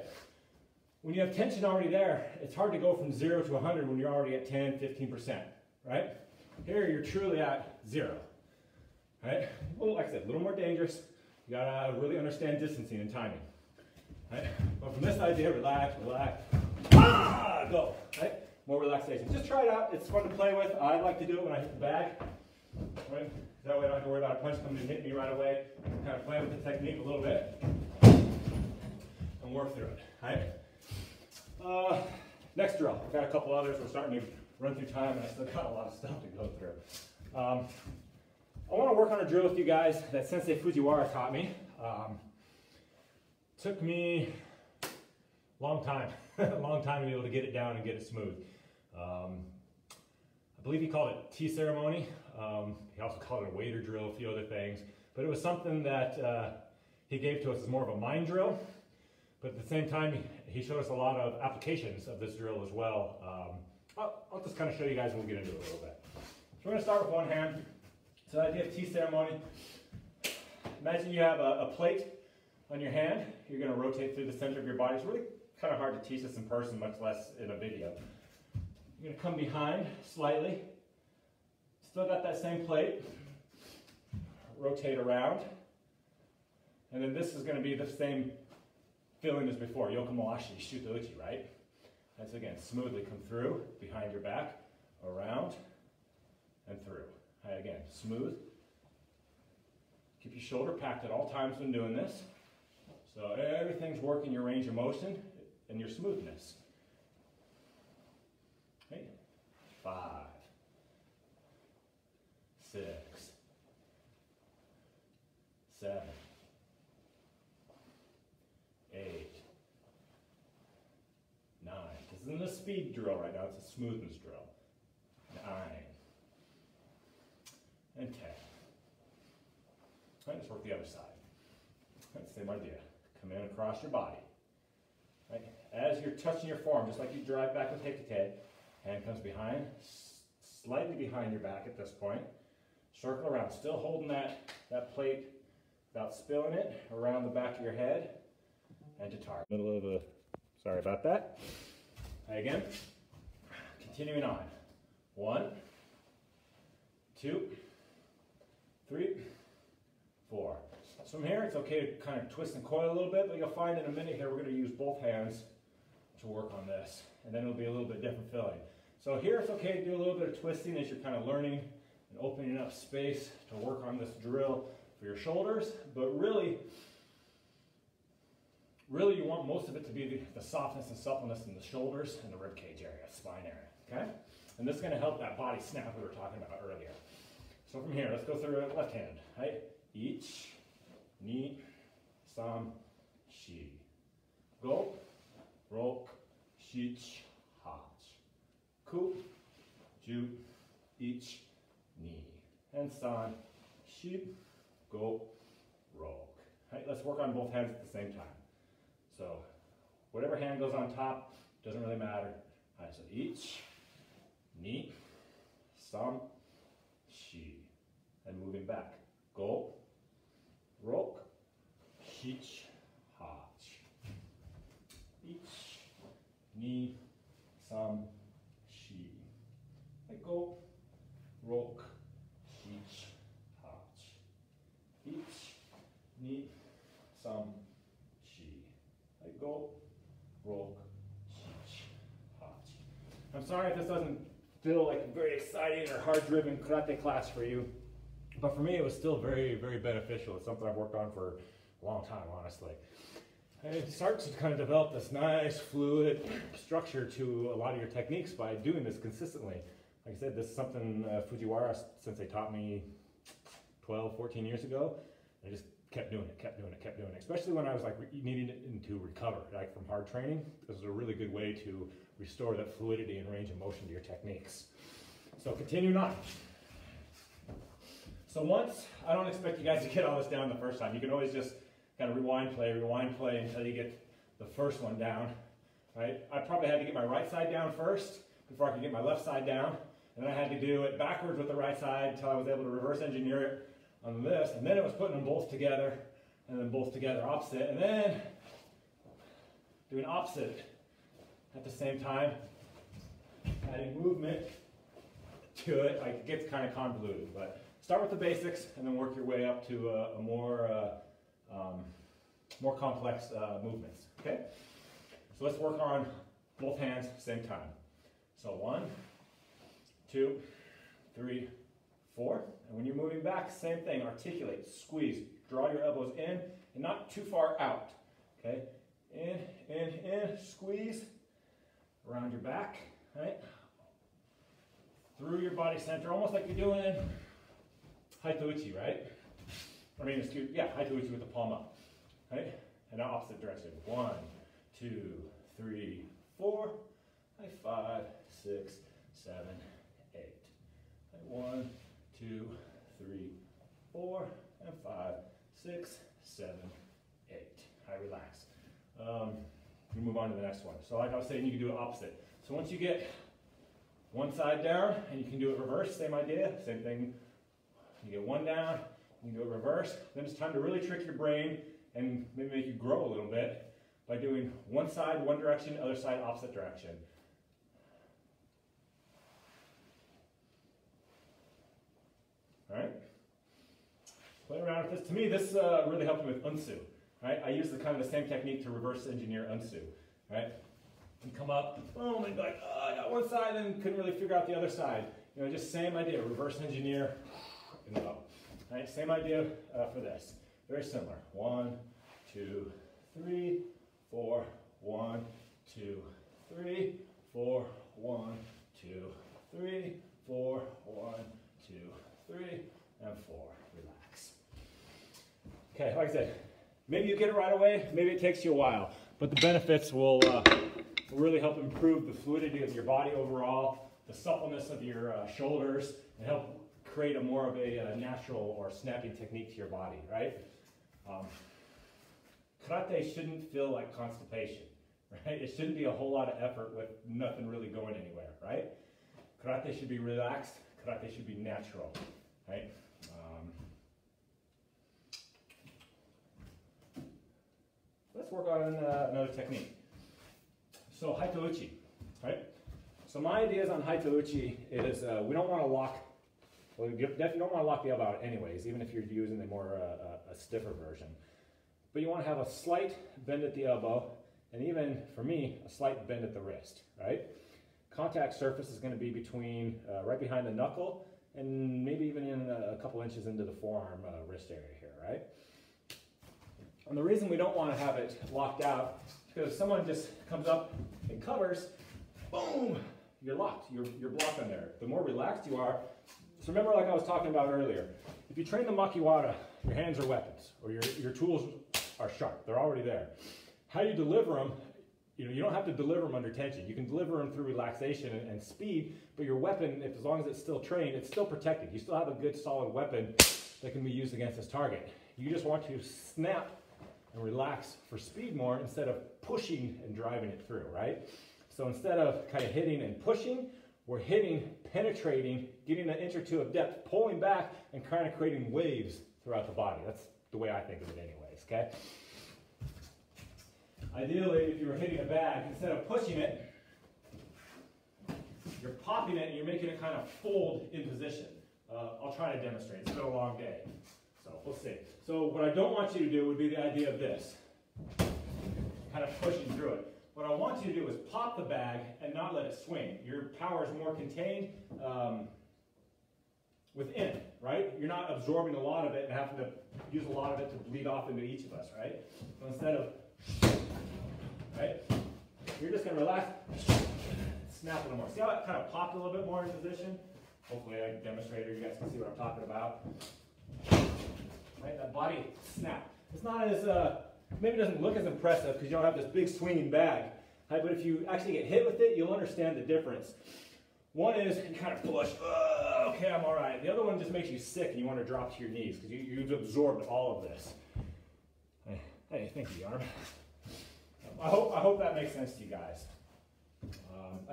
When you have tension already there, it's hard to go from 0 to 100 when you're already at 10, 15%, right? Here you're truly at 0, right? Well, like I said, a little more dangerous. You gotta really understand distancing and timing, right? But from this idea, relax, relax, go, right? More relaxation. Just try it out. It's fun to play with. I like to do it when I hit the bag, right? That way I don't have to worry about a punch coming and hitting me right away. Kind of play with the technique a little bit and work through it, right? Next drill. I've got a couple others. We're starting to run through time, and I still got a lot of stuff to go through. I want to work on a drill with you guys that Sensei Fujiwara taught me. Took me a long time to be able to get it down and get it smooth. I believe he called it tea ceremony. He also called it a waiter drill, a few other things. But it was something that he gave to us as more of a mind drill. But at the same time, he showed us a lot of applications of this drill as well. I'll just kind of show you guys and we'll get into it a little bit. So we're going to start with one hand. So the idea of tea ceremony. Imagine you have a plate on your hand. You're going to rotate through the center of your body. It's really kind of hard to teach this in person, much less in a video. You're going to come behind slightly. Still got that same plate. Rotate around. And then this is going to be the same feeling as before. Yokomoashi, shutouchi, right? That's again, smoothly come through, behind your back, around, and through. Right, again, smooth, Keep your shoulder packed at all times when doing this. So everything's working your range of motion and your smoothness. Okay. 5, 6, 7, 8, 9. This isn't a speed drill right now, it's a smoothness drill. 9 and 10. All right, let's work the other side. All right, same idea. Come in across your body. Right? As you're touching your forearm, just like you drive back with hikite, hand comes behind, slightly behind your back at this point. Circle around, still holding that plate without spilling it around the back of your head and to tar. Middle of a, sorry about that. Right, again, continuing on. 1, 2, 3, 4. So from here, it's okay to kind of twist and coil a little bit, but you'll find in a minute here, we're going to use both hands to work on this, and then it'll be a little bit different feeling. So here, it's okay to do a little bit of twisting as you're kind of learning and opening up space to work on this drill for your shoulders, but really you want most of it to be the softness and suppleness in the shoulders and the rib cage area, spine area, okay? And this is going to help that body snap we were talking about earlier. So from here, let's go through it left hand, right? Ich, ni, sam, shi. Go, rok, shich, hach. Ku, ju, ich, ni. And san, shi, go, rok. Right, let's work on both hands at the same time. So whatever hand goes on top, doesn't really matter. All right, so ich, ni, sam, shi. And moving back. Go, rok, shich, hach. Ich, ni, sam, shi. And go, rok, shich, hach. Ich, ni, sam, shi. And go, rok, shich, hach. I'm sorry if this doesn't feel like a very exciting or hard-driven karate class for you. But for me, it was still very, very beneficial. It's something I've worked on for a long time, honestly. And it starts to kind of develop this nice, fluid structure to a lot of your techniques by doing this consistently. Like I said, this is something Fujiwara sensei taught me 12, 14 years ago. I just kept doing it, kept doing it, kept doing it. Especially when I was like needing to recover, like from hard training. This was a really good way to restore that fluidity and range of motion to your techniques. So continuing on. So once, I don't expect you guys to get all this down the first time. You can always just kind of rewind play until you get the first one down, right? I probably had to get my right side down first before I could get my left side down. And then I had to do it backwards with the right side until I was able to reverse engineer it on this. And then it was putting them both together, and then both together opposite. And then doing opposite at the same time, adding movement to it. Like, it gets kind of convoluted, but start with the basics and then work your way up to a more complex movements, okay? So let's work on both hands same time. So 1, 2, 3, 4. And when you're moving back, same thing, articulate, squeeze, draw your elbows in and not too far out, okay? In, squeeze, around your back, right? Through your body center, almost like you're doing Haitouchi, right? I mean, excuse, yeah, Haitouchi with the palm up, right? And the opposite direction. 1, 2, 3, 4, 5, 6, 7, 8. 1, 2, 3, 4, and 5, 6, 7, 8. All right, relax. We move on to the next one. So like I was saying, you can do it opposite. So once you get one side down, and you can do it reverse, same idea, same thing. You get one down, you can do it reverse. Then it's time to really trick your brain and maybe make you grow a little bit by doing one side, one direction, other side, opposite direction. All right? Play around with this. To me, this really helped me with unsu. Right? I use the kind of the same technique to reverse engineer unsu. Right? You come up, boom, and like, oh, I got one side and couldn't really figure out the other side. You know, just same idea, reverse engineer and up. All right, same idea for this. Very similar. 1, 2, 3, 4, 1, 2, 3, 4, 1, 2, 3, 4, 1, 2, 3, and 4. Relax. Okay, like I said, maybe you get it right away, maybe it takes you a while, but the benefits will really help improve the fluidity of your body overall, the suppleness of your shoulders, and help create a more of a natural or snapping technique to your body, right? Karate shouldn't feel like constipation, right? It shouldn't be a whole lot of effort with nothing really going anywhere, right? Karate should be relaxed. Karate should be natural, right? Let's work on another technique. So Haitouchi, right? So my ideas on Haitouchi is we don't want to lock, well, you definitely don't want to lock the elbow out anyways, even if you're using the more a stiffer version. But you want to have a slight bend at the elbow, and even, for me, a slight bend at the wrist, right? Contact surface is going to be between, right behind the knuckle, and maybe even in a couple inches into the forearm wrist area here, right? And the reason we don't want to have it locked out is because if someone just comes up and covers, boom, you're locked, you're blocked on there. The more relaxed you are, so remember like I was talking about earlier, if you train the makiwara, your hands are weapons, or your tools are sharp, they're already there. How you deliver them, you don't have to deliver them under tension. You can deliver them through relaxation and speed, but your weapon, as long as it's still trained, it's still protected. You still have a good solid weapon that can be used against this target. You just want to snap and relax for speed more instead of pushing and driving it through, right? So instead of kind of hitting and pushing, we're hitting, penetrating, getting an inch or two of depth, pulling back, and kind of creating waves throughout the body. That's the way I think of it anyways, okay? Ideally, if you were hitting a bag, instead of pushing it, you're popping it and you're making it kind of fold in position. I'll try to demonstrate. It's been a long day, so we'll see. So what I don't want you to do would be the idea of this, kind of pushing through it. What I want you to do is pop the bag and not let it swing. Your power is more contained within, right? You're not absorbing a lot of it and having to use a lot of it to bleed off into each of us, right? So instead of, right, you're just going to relax, snap a little more. See how it kind of popped a little bit more in position? Hopefully I demonstrated, you guys can see what I'm talking about. Right, that body snap. It's not as, maybe it doesn't look as impressive because you don't have this big swinging bag, right? But if you actually get hit with it, you'll understand the difference. One is you kind of push, okay, I'm all right. The other one just makes you sick and you want to drop to your knees because you've absorbed all of this. Hey, thank you, Yarm. I hope that makes sense to you guys.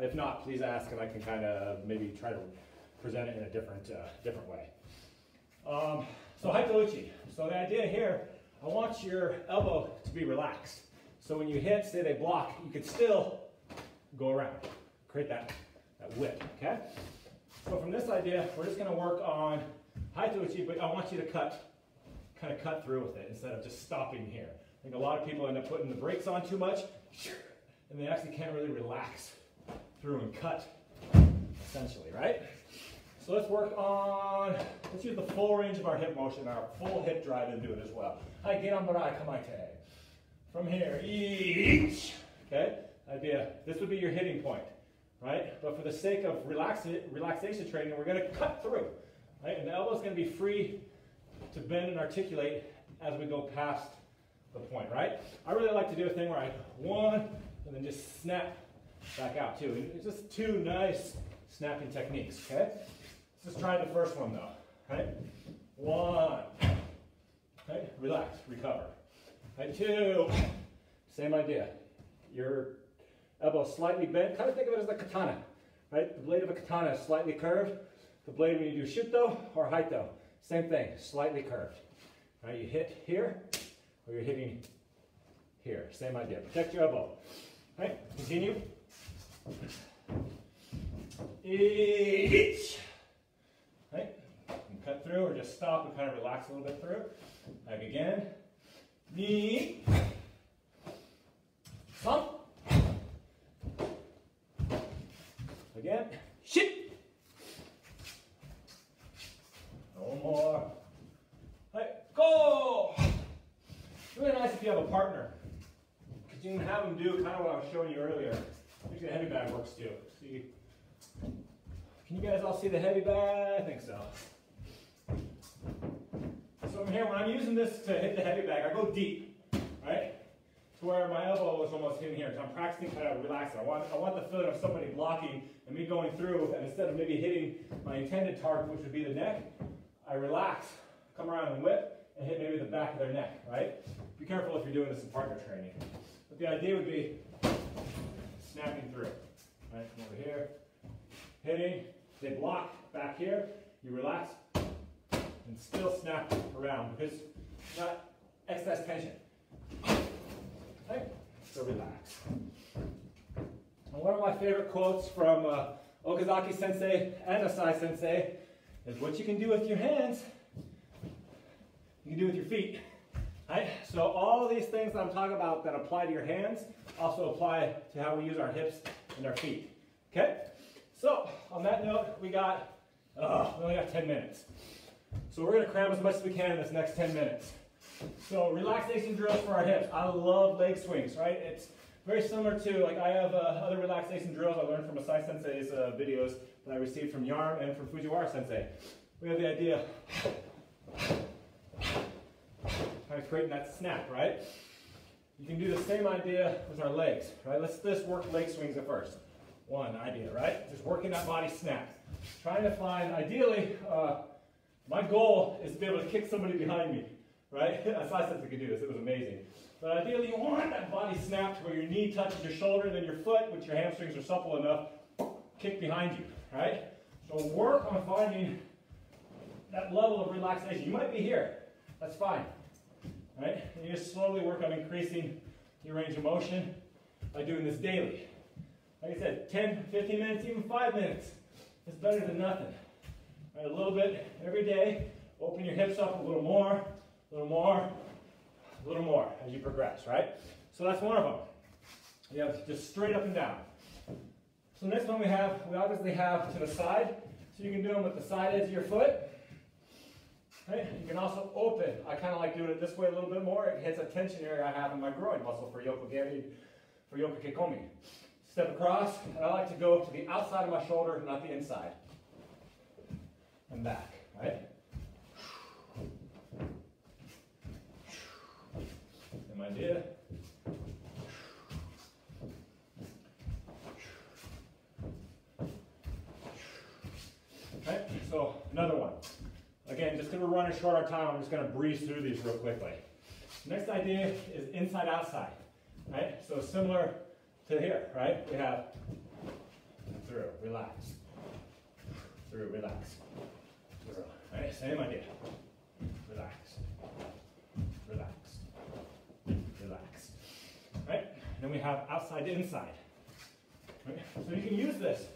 If not, please ask and I can kind of maybe try to present it in a different way. So Haitouchi. So the idea here, I want your elbow to be relaxed. So when you hit, say they block, you can still go around, create that whip, okay? So from this idea, we're just going to work on Haitouchi, but I want you to kind of cut through with it instead of just stopping here. I think a lot of people end up putting the brakes on too much, and they actually can't really relax through and cut, essentially, right? So let's work on, let's use the full range of our hip motion, our full hip drive into it as well. Hai Gerambarai Kamaite. From here, each, okay? Idea, this would be your hitting point, right? But for the sake of relaxation training, we're gonna cut through, right? And the elbow's gonna be free to bend and articulate as we go past the point, right? I really like to do a thing where I one, and then just snap back out too. And it's just two nice snapping techniques, okay? Let's just try the first one though, right? One, okay? Relax, recover. Right, two, same idea. Your elbow slightly bent, kind of think of it as a katana, right? The blade of a katana is slightly curved. The blade when you do shutto or haito, same thing, slightly curved. Right, you hit here, or you're hitting here, same idea. Protect your elbow. Right, continue. Each. Right, and cut through or just stop and kind of relax a little bit through. Back again. Knee. Thump. Again. Shit. No more. you have a partner, because you can have them do kind of what I was showing you earlier. Actually, the heavy bag works too. See, can you guys all see the heavy bag? I think so. So from here, when I'm using this to hit the heavy bag, I go deep, right? To where my elbow is almost hitting here. So I'm practicing kind of relaxing. I want the feeling of somebody blocking and me going through, and instead of maybe hitting my intended target, which would be the neck, I relax, come around and whip, and hit maybe the back of their neck, right? Be careful if you're doing this in partner training. But the idea would be snapping through, right? Come over here, hitting, they block back here, you relax, and still snap around because not excess tension. Okay? So relax. And one of my favorite quotes from Okazaki Sensei and Asai Sensei is, what you can do with your hands, you can do with your feet. Right? So all these things that I'm talking about that apply to your hands also apply to how we use our hips and our feet. Okay? So on that note, we only got 10 minutes. So we're going to cram as much as we can in this next 10 minutes. So relaxation drills for our hips. I love leg swings, right? It's very similar to, like I have other relaxation drills I learned from Asai Sensei's videos that I received from Yarm and from Fujiwara Sensei. We have the idea kind of creating that snap, right? You can do the same idea with our legs, right? Let's just work leg swings at first. One idea, right? Just working that body snap. Trying to find, ideally, my goal is to be able to kick somebody behind me, right? Asai Sensei could do this, it was amazing. But ideally, you want that body snap to where your knee touches your shoulder, then your foot, which your hamstrings are supple enough, kick behind you, right? So work on finding that level of relaxation. You might be here, that's fine, right? And you just slowly work on increasing your range of motion by doing this daily. Like I said, 10, 15 minutes, even 5 minutes is better than nothing. Right, a little bit every day. Open your hips up a little more, a little more, a little more as you progress, right? So that's one of them. You have just straight up and down. So the next one we obviously have to the side. So you can do them with the side edge of your foot. Right? You can also open. I kind of like doing it this way a little bit more. It hits a tension area I have in my groin muscle for Yokogami, for Yokokikomi. Step across, and I like to go to the outside of my shoulder, not the inside. And back, right? Same idea. Right? So another one. Again, just because we're running short on time, I'm just going to breeze through these real quickly. Next idea is inside-outside. Right? So similar to here, right? We have through, relax, through, relax, through. Right? Same idea. Relax, relax, relax. Right? And then we have outside to inside. Right? So you can use this.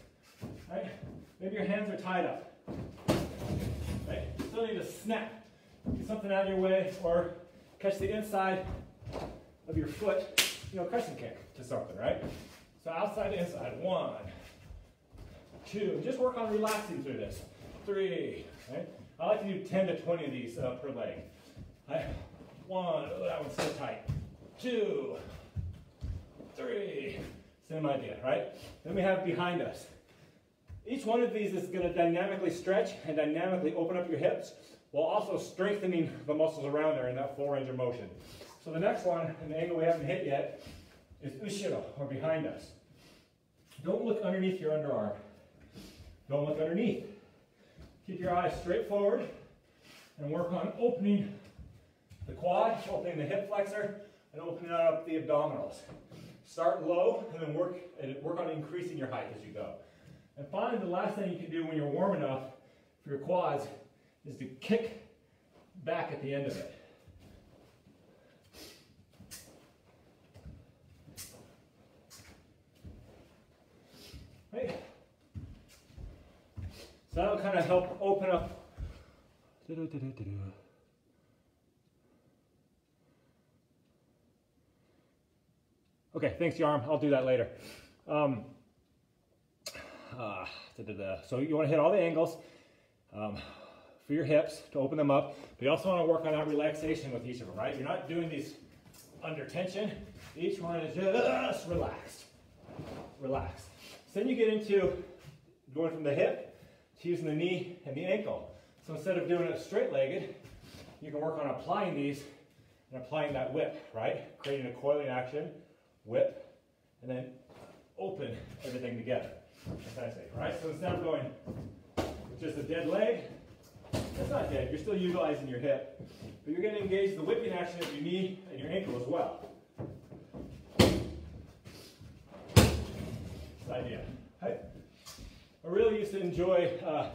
Right? Maybe your hands are tied up. Right? You still need to snap. Get something out of your way, or catch the inside of your foot, crescent kick to something, right? So outside to inside. 1, 2. Just work on relaxing through this. 3. Right? I like to do 10 to 20 of these per leg. Right? 1. Oh, that one's so tight. 2, 3. Same idea, right? Then we have behind us. Each one of these is going to dynamically stretch and dynamically open up your hips while also strengthening the muscles around there in that full range of motion. So the next one, and the angle we haven't hit yet, is ushiro, or behind us. Don't look underneath your underarm. Don't look underneath. Keep your eyes straight forward and work on opening the quad, opening the hip flexor, and opening up the abdominals. Start low and then work on increasing your height as you go. And finally, the last thing you can do when you're warm enough for your quads is to kick back at the end of it. Right? So that'll kind of help open up. Okay, thanks, Yarm. I'll do that later. So you want to hit all the angles for your hips to open them up, but you also want to work on that relaxation with each of them, right? You're not doing these under tension. Each one is just relaxed. Relaxed. So then you get into going from the hip to using the knee and the ankle. So instead of doing it straight-legged, you can work on applying these and applying that whip, right? Creating a coiling action, whip, and then open everything together. As I say, right? So instead of going with just a dead leg, that's not dead. You're still utilizing your hip, but you're going to engage the whipping action of your knee and your ankle as well. This idea. Right? I really used to enjoy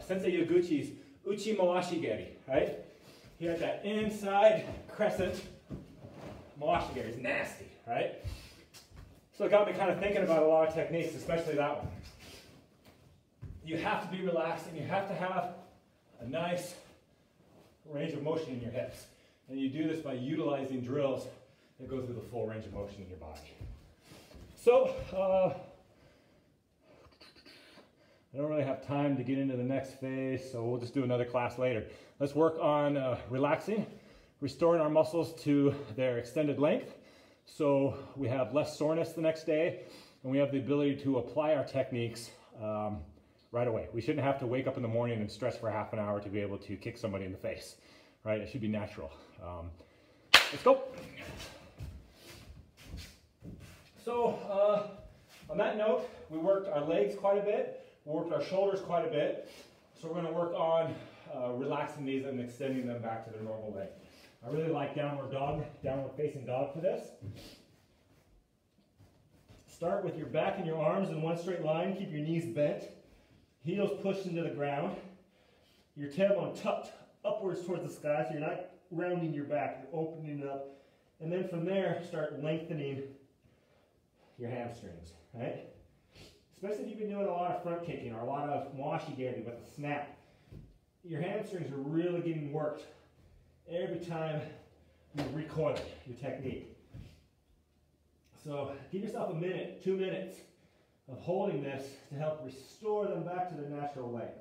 Sensei Yoguchi's Uchi Mawashigeri, right? He had that inside crescent Mawashigeri. It's nasty, right? So it got me kind of thinking about a lot of techniques, especially that one. You have to be relaxed and you have to have a nice range of motion in your hips. And you do this by utilizing drills that go through the full range of motion in your body. So, I don't really have time to get into the next phase, so we'll just do another class later. Let's work on relaxing, restoring our muscles to their extended length, so we have less soreness the next day, and we have the ability to apply our techniques right away. We shouldn't have to wake up in the morning and stretch for half an hour to be able to kick somebody in the face, right? It should be natural. Let's go. So on that note, we worked our legs quite a bit. We worked our shoulders quite a bit. So we're going to work on relaxing these and extending them back to their normal length. I really like downward facing dog for this. Start with your back and your arms in one straight line. Keep your knees bent. Heels pushed into the ground. Your tailbone tucked upwards towards the sky, so you're not rounding your back, you're opening it up. And then from there, start lengthening your hamstrings, right? Especially if you've been doing a lot of front kicking or a lot of mawashigeri with a snap. Your hamstrings are really getting worked every time you recoil your technique. So give yourself a minute, 2 minutes of holding this to help restore them back to their natural length.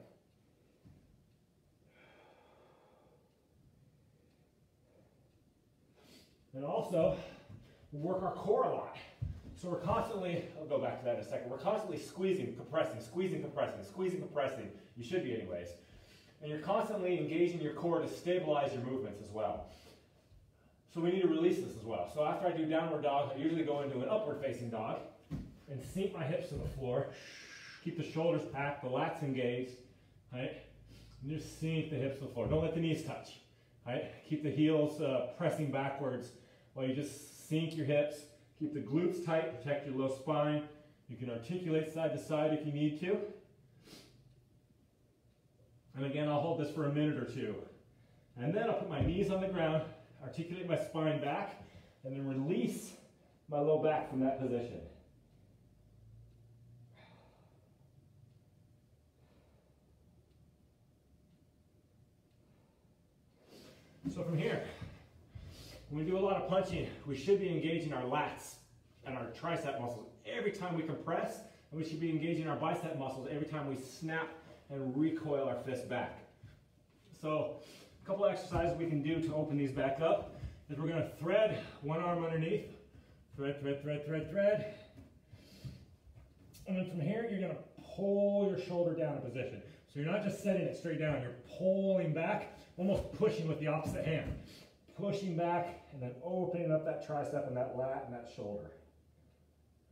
And also, we work our core a lot. So we're constantly, I'll go back to that in a second, we're constantly squeezing, compressing, squeezing, compressing, squeezing, compressing. You should be anyways. And you're constantly engaging your core to stabilize your movements as well. So we need to release this as well. So after I do downward dog, I usually go into an upward facing dog and sink my hips to the floor. Keep the shoulders packed, the lats engaged, right? And just sink the hips to the floor. Don't let the knees touch, right? Keep the heels pressing backwards while you just sink your hips. Keep the glutes tight, protect your low spine. You can articulate side to side if you need to. And again, I'll hold this for a minute or two. And then I'll put my knees on the ground, articulate my spine back, and then release my low back from that position. So from here, when we do a lot of punching, we should be engaging our lats and our tricep muscles every time we compress, and we should be engaging our bicep muscles every time we snap and recoil our fist back. So a couple of exercises we can do to open these back up is we're going to thread one arm underneath, thread, thread, thread, thread, thread. And then from here, you're going to pull your shoulder down in position. So you're not just setting it straight down, you're pulling back, almost pushing with the opposite hand. Pushing back and then opening up that tricep and that lat and that shoulder.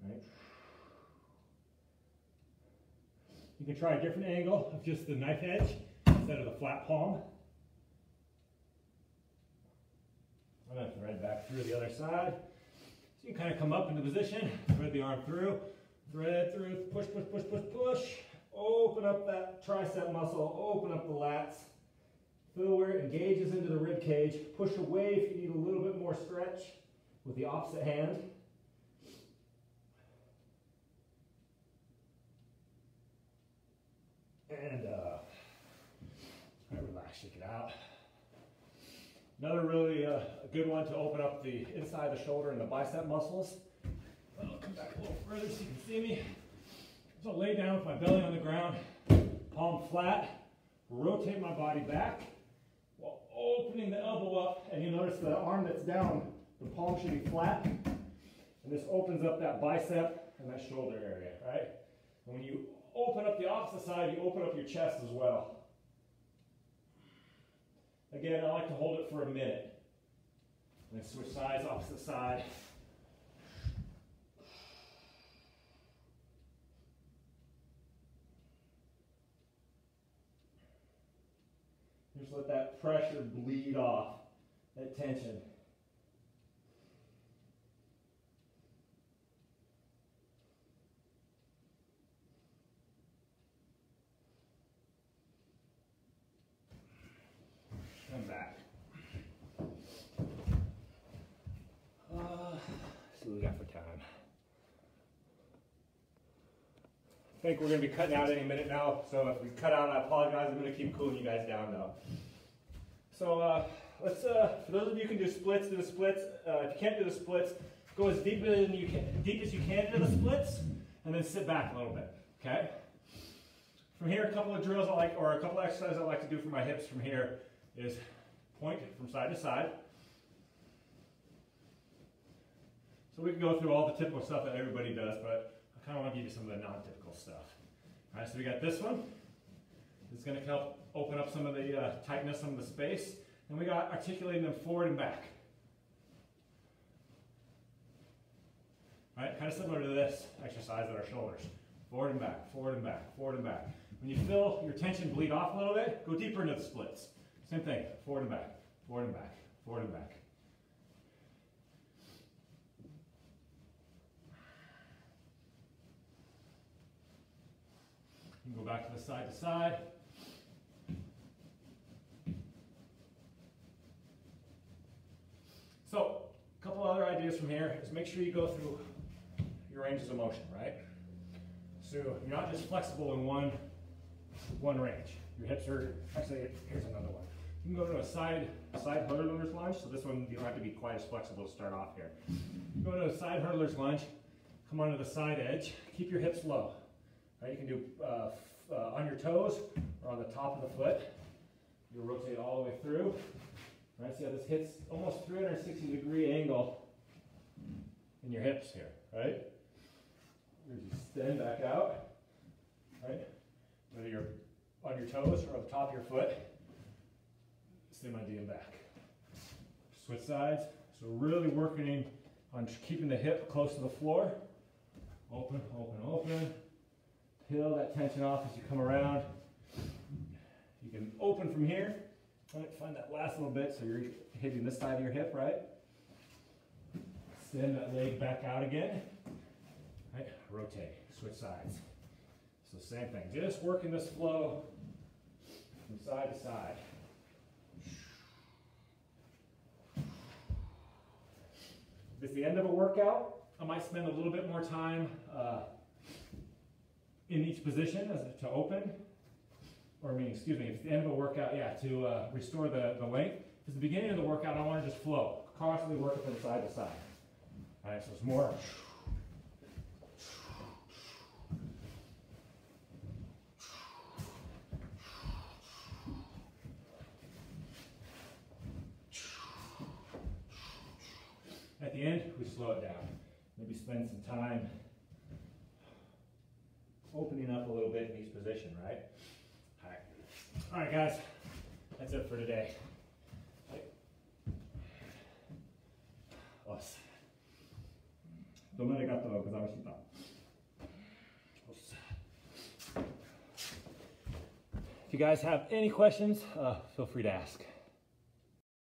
Right? You can try a different angle of just the knife edge instead of the flat palm. And then thread back through the other side. So you can kind of come up into position, thread the arm through, thread through, push, push, push, push, push. Open up that tricep muscle, open up the lats. Feel where it engages into the rib cage. Push away if you need a little bit more stretch with the opposite hand. And relax, shake it out. Another really good one to open up the inside of the shoulder and the bicep muscles. I'll come back a little further so you can see me. So lay down with my belly on the ground, palm flat, rotate my body back while opening the elbow up, and you notice the arm that's down The palm should be flat. And this opens up that bicep and that shoulder area, right? And when you open up the opposite side, you open up your chest as well. Again, I like to hold it for a minute. And then switch sides, opposite side. Just let that pressure bleed off, that tension. Come back. See what we got for time. I think we're going to be cutting out any minute now, so if we cut out, I apologize. I'm going to keep cooling you guys down though. So let's, for those of you who can do splits, do the splits. If you can't do the splits, go as deep as you can into the splits, and then sit back a little bit, okay? From here, a couple of drills I like, or a couple of exercises I like to do for my hips from here is point from side to side. So we can go through all the typical stuff that everybody does, but I kind of want to give you some of the non-typical stuff. All right, so we got this one. It's going to help open up some of the tightness, some of the space. And we got articulating them forward and back. All right, kind of similar to this exercise at our shoulders. Forward and back, forward and back, forward and back. When you feel your tension bleed off a little bit, go deeper into the splits. Same thing, forward and back, forward and back, forward and back. You can go back to the side to side. So, a couple other ideas from here is make sure you go through your ranges of motion, right? So you're not just flexible in one range. Your hips are, actually, here's another one. You can go to a side hurdler's lunge. So this one, you don't have to be quite as flexible to start off here. You go to a side hurdler's lunge, come onto the side edge, keep your hips low. Right, you can do on your toes or on the top of the foot. You'll rotate all the way through. Right, see how this hits almost 360-degree angle in your hips here, right? As you extend back out, right? Whether you're on your toes or on the top of your foot, same idea back. Switch sides. So really working on keeping the hip close to the floor. Open, open, open. Peel that tension off as you come around. You can open from here. Right, find that last little bit so you're hitting this side of your hip, right? Extend that leg back out again. Right, rotate, switch sides. So same thing, just working this flow from side to side. If it's the end of a workout, I might spend a little bit more time in each position to open. Or if it's the end of a workout, to restore the length. If it's the beginning of the workout, I want to just flow, constantly working from side to side. All right, so it's more. At the end, we slow it down. Maybe spend some time opening up a little bit in each position, right? All right, guys, that's it for today. If you guys have any questions, feel free to ask.